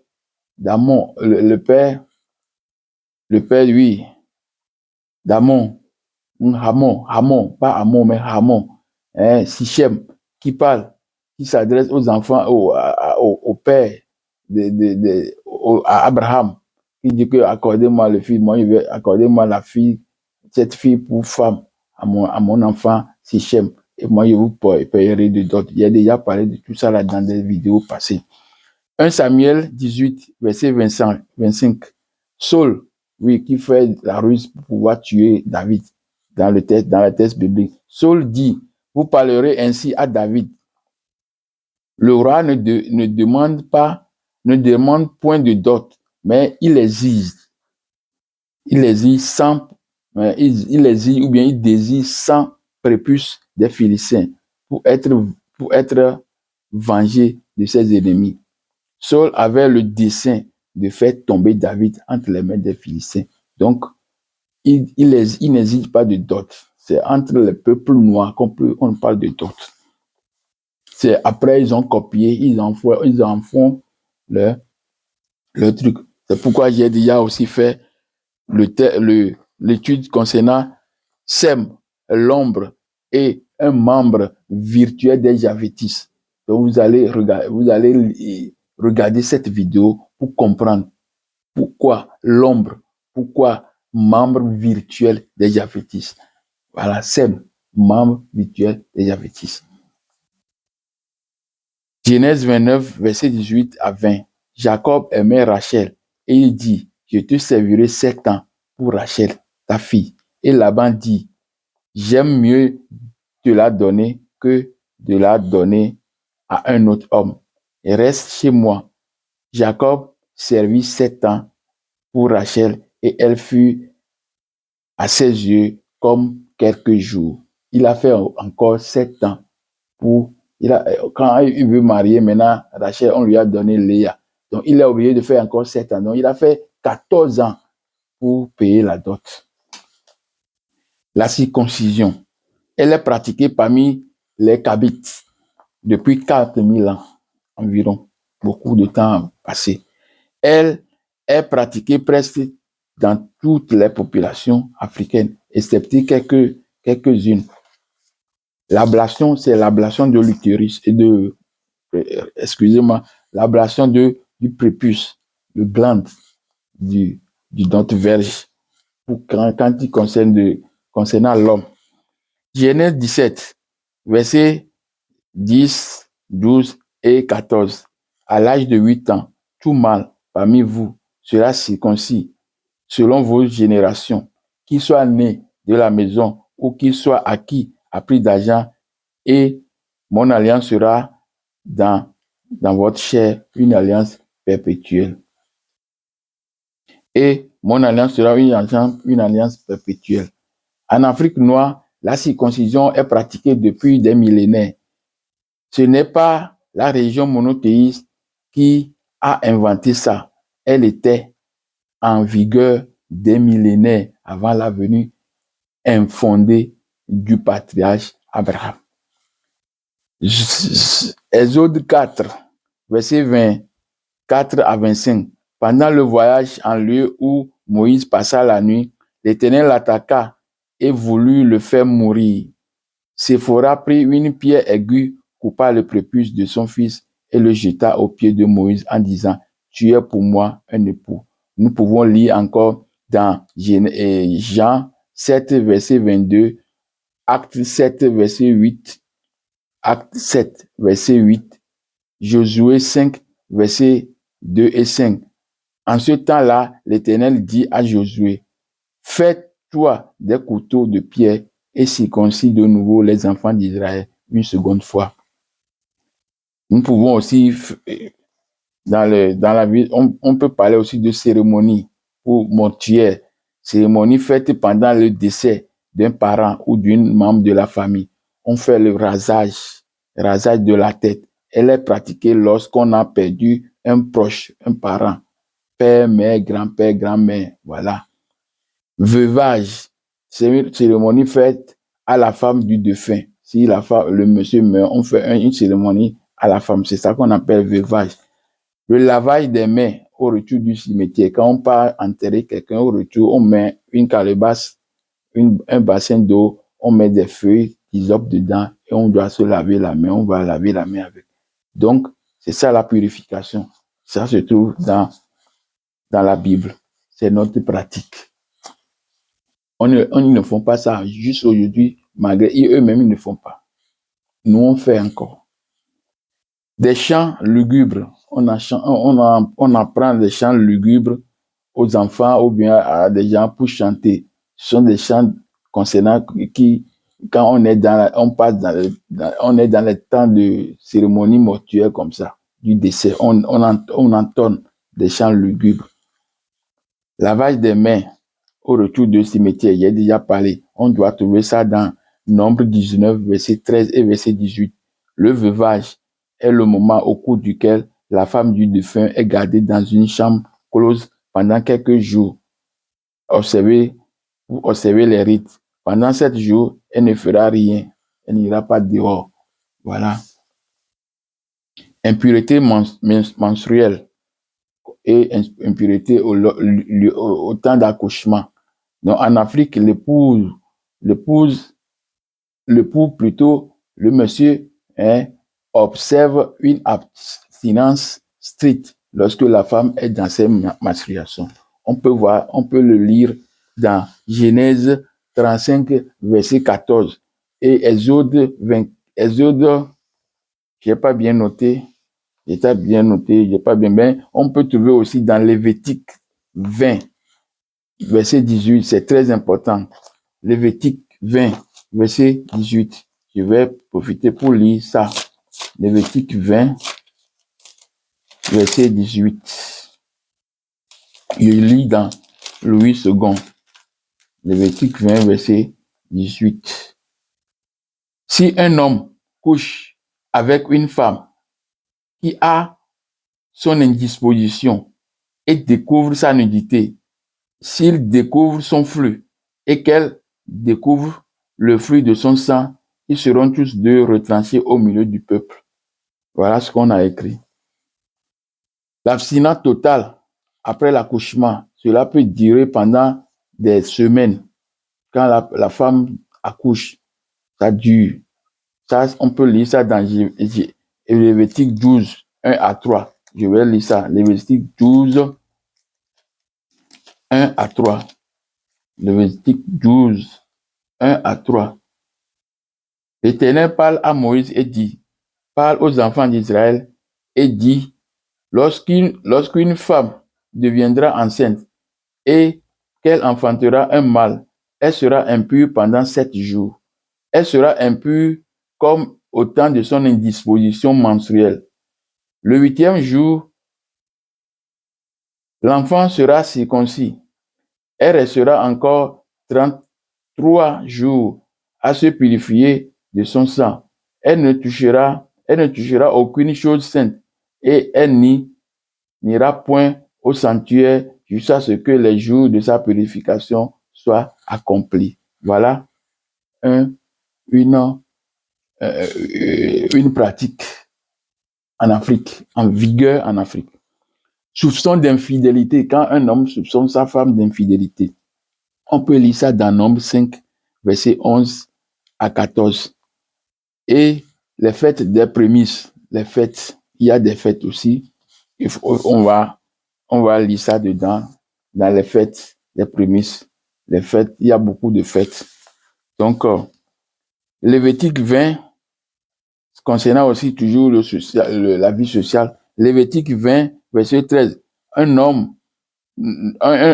d'Amon, le père, lui, d'Amon, Hamon, pas Amon, mais Hamon, Sichem, qui parle, qui s'adresse aux enfants, au père, à Abraham, qui dit que accordez-moi le fils, moi je vais accordez-moi la fille, cette fille pour femme, à mon enfant Sichem, et moi je vous payerai de dot. Il y a déjà parlé de tout ça là dans des vidéos passées. 1 Samuel 18, verset 25. Saul, oui, qui fait la ruse pour pouvoir tuer David dans la texte biblique. Saul dit, vous parlerez ainsi à David. Le roi ne demande point de dot, mais il exige. Il exige ou bien il désire 100 prépuces des Philistins pour être vengé de ses ennemis. Saul avait le dessein de faire tomber David entre les mains des Philistins. Donc, il n'exige pas de dot. C'est entre les peuples noirs qu'on parle de dot. C'est après, ils ont copié, ils en font leur truc. C'est pourquoi j'ai déjà aussi fait le l'étude concernant Sem, l'ombre et un membre virtuel des Javétistes. Donc vous allez regarder cette vidéo pour comprendre pourquoi l'ombre, pourquoi membre virtuel des Javétistes. Voilà, Sem, membre virtuel des Javétistes. Genèse 29, verset 18 à 20. Jacob aimait Rachel et il dit, je te servirai 7 ans pour Rachel, ta fille. Et Laban dit, j'aime mieux te la donner que de la donner à un autre homme. Et reste chez moi. Jacob servit 7 ans pour Rachel et elle fut à ses yeux comme quelques jours. Il a fait encore 7 ans pour... quand il veut marier, maintenant, Rachel, on lui a donné Léa. Donc, il est obligé de faire encore 7 ans. Donc, il a fait 14 ans pour payer la dot. La circoncision, elle est pratiquée parmi les Kabites depuis 4000 ans environ. Beaucoup de temps passé. Elle est pratiquée presque dans toutes les populations africaines, excepté quelques-unes. L'ablation, c'est l'ablation de l'utérus et l'ablation du prépuce, le glande du dent-verge, quand il concernant l'homme. Genèse 17, versets 10, 12 et 14. À l'âge de 8 ans, tout mâle parmi vous sera circoncis selon vos générations, qu'il soit né de la maison ou qu'il soit acquis à prix d'argent, et mon alliance sera dans votre chair une alliance perpétuelle. Et mon alliance sera une alliance perpétuelle. En Afrique noire, la circoncision est pratiquée depuis des millénaires. Ce n'est pas la religion monothéiste qui a inventé ça. Elle était en vigueur des millénaires avant la venue infondée du patriarche Abraham. Exode 4, verset 24 à 25. Pendant le voyage en lieu où Moïse passa la nuit, l'Éternel l'attaqua et voulut le faire mourir. Séphora prit une pierre aiguë, coupa le prépuce de son fils et le jeta aux pieds de Moïse en disant, tu es pour moi un époux. Nous pouvons lire encore dans Jean 7, verset 22, Acte 7, verset 8, Acte 7, verset 8, Josué 5, verset 2 et 5. En ce temps-là, l'Éternel dit à Josué, fais-toi des couteaux de pierre et circoncis de nouveau les enfants d'Israël une seconde fois. Nous pouvons aussi, dans la vie, on peut parler aussi de cérémonie ou mortuaire, cérémonie faite pendant le décès d'un parent ou d'une membre de la famille. On fait le rasage de la tête. Elle est pratiquée lorsqu'on a perdu un proche, un parent, père, mère, grand-père, grand-mère, voilà. Veuvage, c'est une cérémonie faite à la femme du défunt. Si le monsieur meurt, on fait une cérémonie à la femme. C'est ça qu'on appelle veuvage. Le lavage des mains au retour du cimetière. Quand on part enterrer quelqu'un au retour, on met une calebasse, un bassin d'eau, on met des feuilles d'hysope dedans et on doit se laver la main. On va laver la main avec. Donc, c'est ça la purification. Ça se trouve dans la Bible. C'est notre pratique. Ils ne font pas ça juste aujourd'hui, malgré eux-mêmes, ils ne font pas. Nous, on fait encore. Des chants lugubres. On apprend des chants lugubres aux enfants ou bien à des gens pour chanter. Ce sont des chants concernant qui, quand on est on est dans les temps de cérémonie mortuaire comme ça, du décès, on entonne des chants lugubres. Lavage des mains au retour du cimetière, il y a déjà parlé. On doit trouver ça dans Nombre 19, verset 13 et verset 18. Le veuvage est le moment au cours duquel la femme du défunt est gardée dans une chambre close pendant quelques jours. Observez les rites. Pendant 7 jours, elle ne fera rien. Elle n'ira pas dehors. Voilà. Impureté menstruelle et impureté au temps d'accouchement. Donc, en Afrique, l'époux plutôt, le monsieur, hein, observe une abstinence stricte lorsque la femme est dans ses menstruations. On peut le lire dans Genèse 35, verset 14 et Exode 20, Exode, j'ai pas bien noté, j'ai pas bien, mais on peut trouver aussi dans Lévitique 20, verset 18, c'est très important. Lévitique 20, verset 18. Je vais profiter pour lire ça. Lévitique 20, verset 18. Je lis dans Louis II. Lévitique 20, verset 18. Si un homme couche avec une femme qui a son indisposition et découvre sa nudité, s'il découvre son flux et qu'elle découvre le flux de son sang, ils seront tous deux retranchés au milieu du peuple. Voilà ce qu'on a écrit. L'abstinence totale après l'accouchement, cela peut durer pendant des semaines. Quand la femme accouche, ça dure. Ça, on peut lire ça dans Lévitique 12, 1 à 3. Je vais lire ça. Lévitique 12, 1 à 3. Lévitique 12, 1 à 3. L'Éternel parle à Moïse et dit, parle aux enfants d'Israël et dit, lorsqu'une femme deviendra enceinte et qu'elle enfantera un mâle, elle sera impure pendant 7 jours. Elle sera impure comme au temps de son indisposition menstruelle. Le 8e jour, l'enfant sera circoncis. Elle restera encore 33 jours à se purifier de son sang. Elle ne touchera aucune chose sainte et elle n'ira point au sanctuaire jusqu'à ce que les jours de sa purification soient accomplis. Voilà une pratique en Afrique, en vigueur en Afrique. Soupçon d'infidélité, quand un homme soupçonne sa femme d'infidélité. On peut lire ça dans Nombre 5, verset 11 à 14. Et les fêtes des prémices, il y a des fêtes aussi. On va lire ça dedans, dans les fêtes des prémices. Les fêtes, il y a beaucoup de fêtes. Donc, Lévitique 20, concernant aussi toujours la vie sociale, Lévitique 20, verset 13.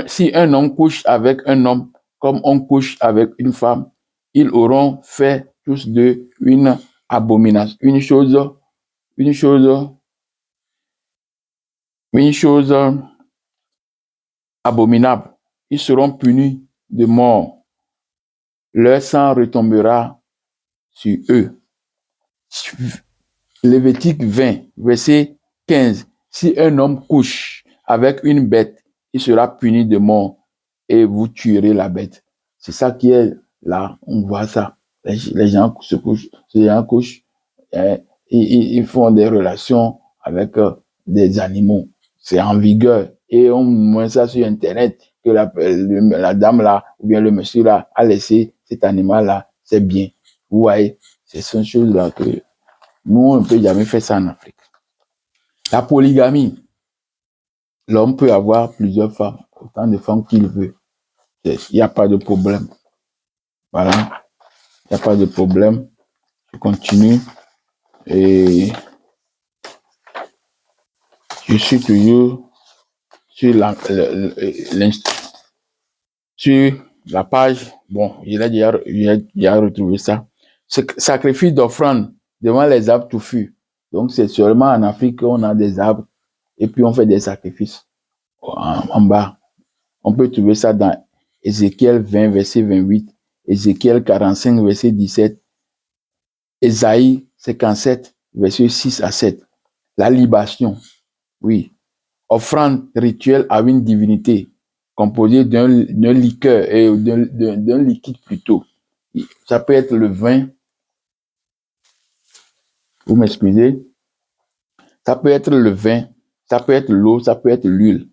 Si un homme couche avec un homme comme on couche avec une femme, ils auront fait tous deux une abomination, une chose abominable. Ils seront punis de mort. Leur sang retombera sur eux. Lévitique 20, verset 15. Si un homme couche avec une bête, il sera puni de mort et vous tuerez la bête. C'est ça qui est là, on voit ça. Les gens se couchent, ils font des relations avec des animaux. C'est en vigueur. Et on voit ça sur Internet que la dame là, ou bien le monsieur là, a laissé cet animal là, c'est bien. Vous voyez, c'est cette chose là que nous, on ne peut jamais faire ça en Afrique. La polygamie. L'homme peut avoir plusieurs femmes, autant de femmes qu'il veut. Il n'y a pas de problème. Voilà. Il n'y a pas de problème. Je continue. Et je suis toujours sur la page. Bon, il a déjà retrouvé ça. Sacrifice d'offrande devant les arbres touffus. Donc, c'est seulement en Afrique qu'on a des arbres et puis on fait des sacrifices en bas. On peut trouver ça dans Ézéchiel 20, verset 28, Ézéchiel 45, verset 17, Ésaïe 57, verset 6 à 7. La libation, oui. Offrande rituelle à une divinité composée d'un liqueur et d'un liquide plutôt. Ça peut être le vin, vous m'excusez, ça peut être le vin, ça peut être l'eau, ça peut être l'huile.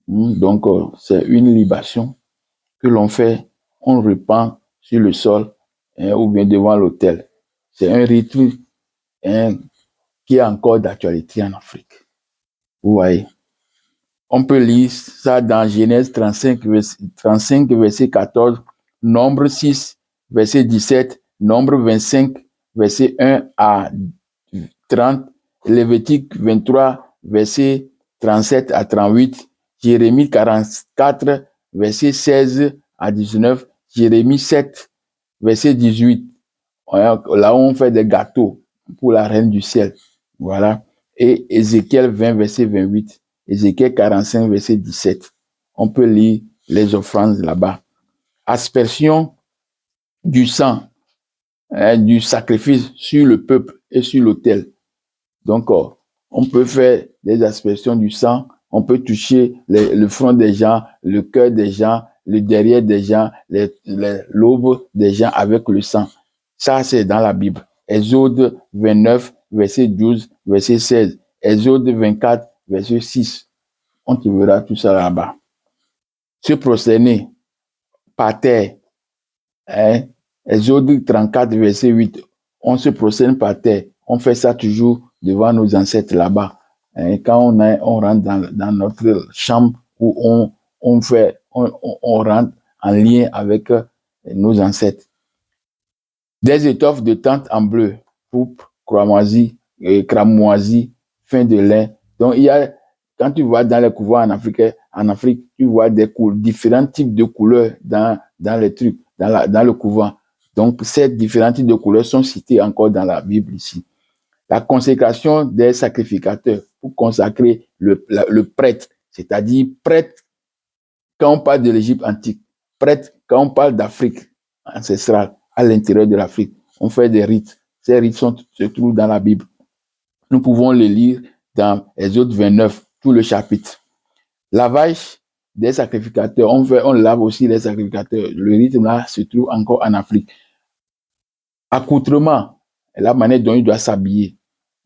Donc, c'est une libation. que l'on fait, on répand sur le sol ou bien devant l'autel. C'est un rite qui est encore d'actualité en Afrique. Vous voyez. On peut lire ça dans Genèse 35, verset 14, Nombre 6, verset 17, Nombre 25, verset 1 à 30, Lévitique 23, verset 37 à 38, Jérémie 44, verset 16 à 19, Jérémie 7, verset 18. Là où on fait des gâteaux pour la reine du ciel. Voilà. Et Ézéchiel 20, verset 28. Ézéchiel 45, verset 17. On peut lire les offrandes là-bas. Aspersion du sang, du sacrifice sur le peuple et sur l'autel. Donc, on peut faire des aspersions du sang, on peut toucher le front des gens, le cœur des gens, le derrière des gens, l'aube des gens avec le sang. Ça, c'est dans la Bible. Exode 29, verset 12, verset 16. Exode 24, verset 6. On trouvera tout ça là-bas. Se prosterner par terre. Exode 34, verset 8. On se prosterne par terre. On fait ça toujours devant nos ancêtres là-bas. Quand on rentre dans notre chambre où on rentre en lien avec nos ancêtres. Des étoffes de tente en bleu, pourpre, cramoisi, fin de lin. Donc, quand tu vois dans les couvents en Afrique, tu vois différents types de couleurs dans les trucs, dans le couvent. Donc, ces différents types de couleurs sont cités encore dans la Bible ici. La consécration des sacrificateurs pour consacrer le prêtre, c'est-à-dire prêtre quand on parle de l'Égypte antique, prêtre quand on parle d'Afrique ancestrale, à l'intérieur de l'Afrique, on fait des rites. Ces rites se trouvent dans la Bible. Nous pouvons les lire dans Exode 29, tout le chapitre. Lavage des sacrificateurs, on lave aussi les sacrificateurs. Le rite là se trouve encore en Afrique. Accoutrement, la manière dont ils doivent s'habiller.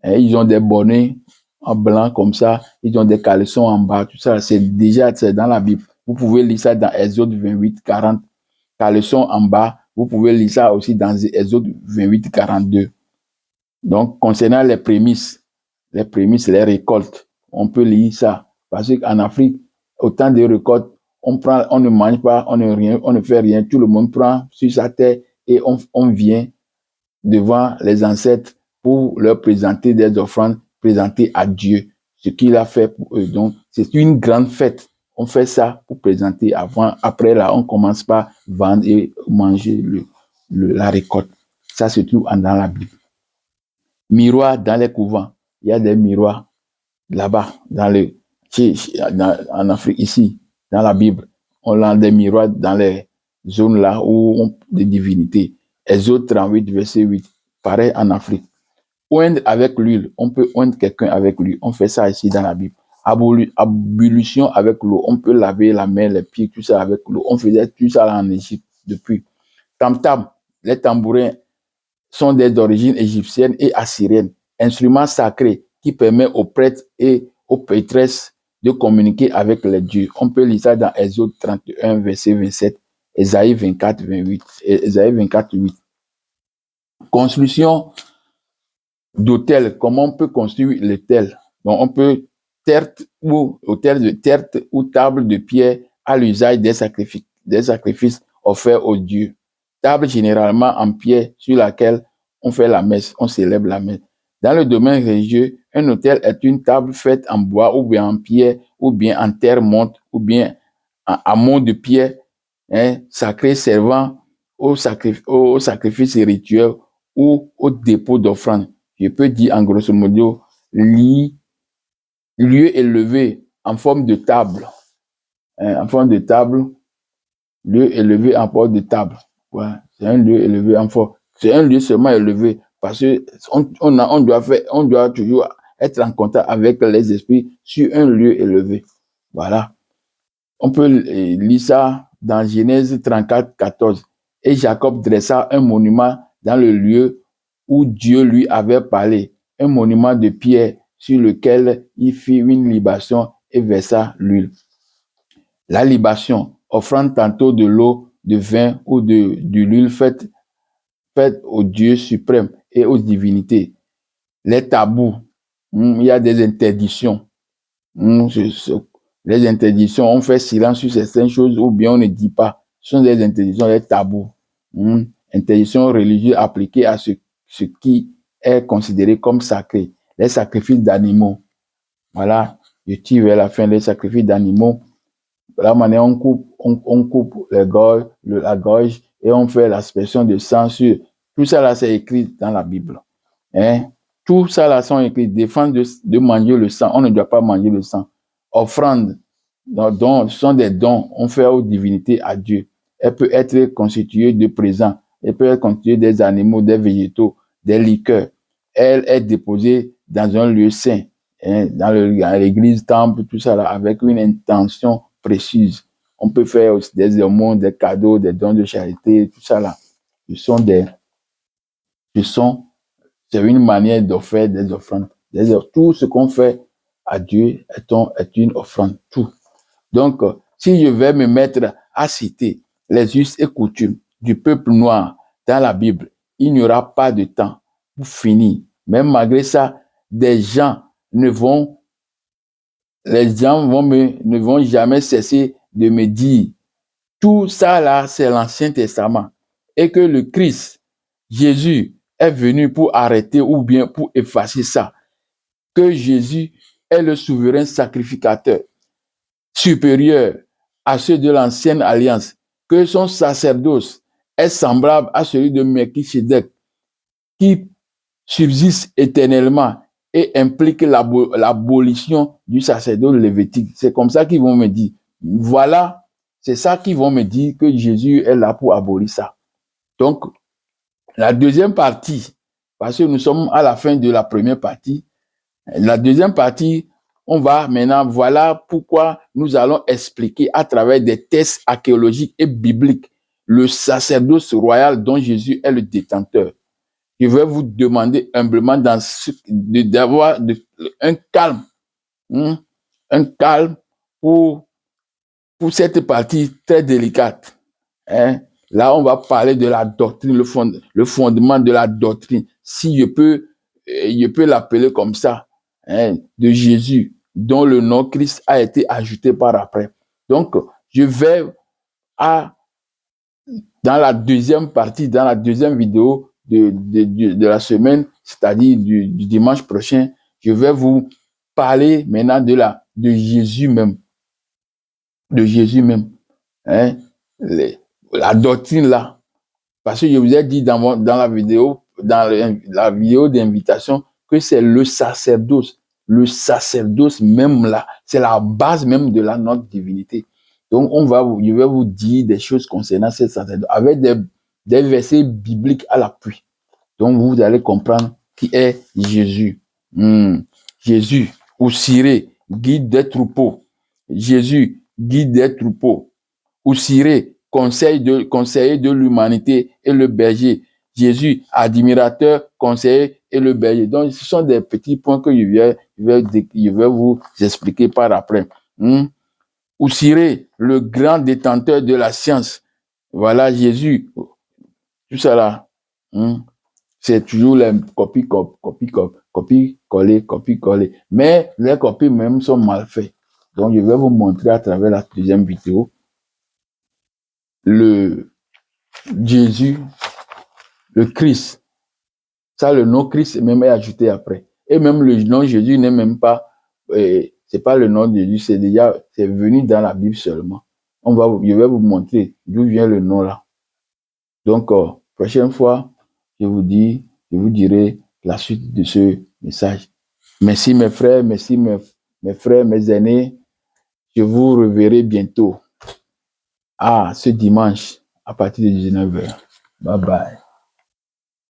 Ils ont des bonnets en blanc comme ça, ils ont des caleçons en bas, tout ça, c'est dans la Bible. Vous pouvez lire ça dans Exode 28, 40, caleçon en bas. Vous pouvez lire ça aussi dans Exode 28, 42. Donc, concernant les prémices, les récoltes, on peut lire ça. Parce qu'en Afrique, au temps des récoltes, on ne mange pas, on ne fait rien. Tout le monde prend sur sa terre et on vient devant les ancêtres pour leur présenter des offrandes, présenter à Dieu ce qu'il a fait pour eux. Donc, c'est une grande fête. On fait ça pour présenter avant. Après, là, on commence par vendre et manger la récolte. Ça se trouve dans la Bible. Miroirs dans les couvents. Il y a des miroirs là-bas, en Afrique, ici, dans la Bible. On a des miroirs dans les zones là où on des divinités. Exode 38, verset 8. Pareil en Afrique. Oindre avec l'huile. On peut oindre quelqu'un avec l'huile. On fait ça ici dans la Bible. Ablution avec l'eau. On peut laver la main, les pieds, tout ça avec l'eau. On faisait tout ça là en Égypte depuis. Tam-tam. Les tambourins sont d'origine égyptienne et assyrienne. Instruments sacrés qui permettent aux prêtres et aux prêtresses de communiquer avec les dieux. On peut lire ça dans Exode 31, verset 27, Ésaïe 24, 28, Ésaïe 24, 8. Construction d'autel. Comment on peut construire l'autel? Donc, on peut autel de terre ou table de pierre à l'usage des sacrifices offerts aux dieux. Table généralement en pierre sur laquelle on fait la messe, on célèbre la messe. Dans le domaine religieux, un autel est une table faite en bois ou bien en pierre ou bien en terre monte ou bien en amont de pierre sacré servant au sacrifice rituel ou au dépôt d'offrande. Je peux dire en grosso modo, lieu élevé en forme de table. En forme de table, lieu élevé en forme de table. Ouais, c'est un lieu élevé en forme. C'est un lieu seulement élevé parce que on doit toujours être en contact avec les esprits sur un lieu élevé. Voilà. On peut lire ça dans Genèse 34, 14. Et Jacob dressa un monument dans le lieu où Dieu lui avait parlé, un monument de pierre sur lequel il fit une libation et versa l'huile. La libation, offrant tantôt de l'eau, de vin ou de l'huile faite au Dieu suprême et aux divinités. Les tabous, il y a des interdictions. Les interdictions, on fait silence sur certaines choses ou bien on ne dit pas. Ce sont des interdictions, des tabous. Interdictions religieuses appliquées à ce qui est considéré comme sacré. Les sacrifices d'animaux. Voilà, je tire vers la fin, les sacrifices d'animaux. De la manière, on coupe la gorge et on fait l'aspersion de sang sur. Tout ça là, c'est écrit dans la Bible. Hein? Tout ça là, sont écrits. Défendre de manger le sang. On ne doit pas manger le sang. Offrande, ce sont des dons. On fait aux divinités, à Dieu. Elle peut être constituée de présents. Elle peut être constituée des animaux, des végétaux, des liqueurs. Elle est déposée dans un lieu saint, hein, dans l'église, temple, tout ça là, avec une intention précise. On peut faire aussi des aumônes, des cadeaux, des dons de charité, tout ça là. C'est une manière d'offrir des offrandes. Tout ce qu'on fait à Dieu est une offrande. Tout. Donc, si je vais me mettre à citer les us et coutumes du peuple noir dans la Bible, il n'y aura pas de temps pour finir. Même malgré ça, les gens ne vont jamais cesser de me dire, tout ça là, c'est l'Ancien Testament. Et que le Christ, Jésus, est venu pour arrêter ou bien pour effacer ça. Que Jésus est le souverain sacrificateur supérieur à ceux de l'ancienne alliance. Que son sacerdoce est semblable à celui de Melchisédek, qui subsiste éternellement et implique l'abolition du sacerdoce lévitique. C'est comme ça qu'ils vont me dire. Voilà, c'est ça qu'ils vont me dire, que Jésus est là pour abolir ça. Donc, la deuxième partie, parce que nous sommes à la fin de la première partie, la deuxième partie, on va maintenant, voilà pourquoi nous allons expliquer à travers des tests archéologiques et bibliques le sacerdoce royal dont Jésus est le détenteur. Je vais vous demander humblement d'avoir un calme, un calme pour cette partie très délicate. Hein. Là, on va parler de la doctrine, le fondement de la doctrine, si je peux l'appeler comme ça, hein, de Jésus, dont le nom Christ a été ajouté par après. Donc, je vais dans la deuxième partie, dans la deuxième vidéo de la semaine, c'est-à-dire du dimanche prochain, je vais vous parler maintenant de Jésus même. De Jésus même. Hein? La doctrine là. Parce que je vous ai dit dans la vidéo d'invitation que c'est le sacerdoce. Le sacerdoce même là. C'est la base même de notre divinité. Donc, je vais vous dire des choses concernant ce sacerdoce avec des versets bibliques à l'appui. Donc, vous allez comprendre qui est Jésus. Jésus, ou Siré, guide des troupeaux. Jésus, guide des troupeaux. Ou Siré, conseiller de l'humanité et le berger. Jésus, admirateur, conseiller et le berger. Donc, ce sont des petits points que je vais vous expliquer par après. Ou Siré, le grand détenteur de la science. Voilà, Jésus. Tout ça là. C'est toujours les copier-coller. Mais les copies même sont mal faites. Donc, je vais vous montrer à travers la deuxième vidéo le Jésus, le Christ. Ça, le nom Christ même est ajouté après. Et même le nom Jésus n'est même pas, c'est pas le nom de Jésus, c'est venu dans la Bible seulement. Je vais vous montrer d'où vient le nom là. Donc, prochaine fois, je vous dirai la suite de ce message. Merci mes frères, merci mes frères, mes aînés. Je vous reverrai bientôt. Ce dimanche à partir de 19h. Bye bye.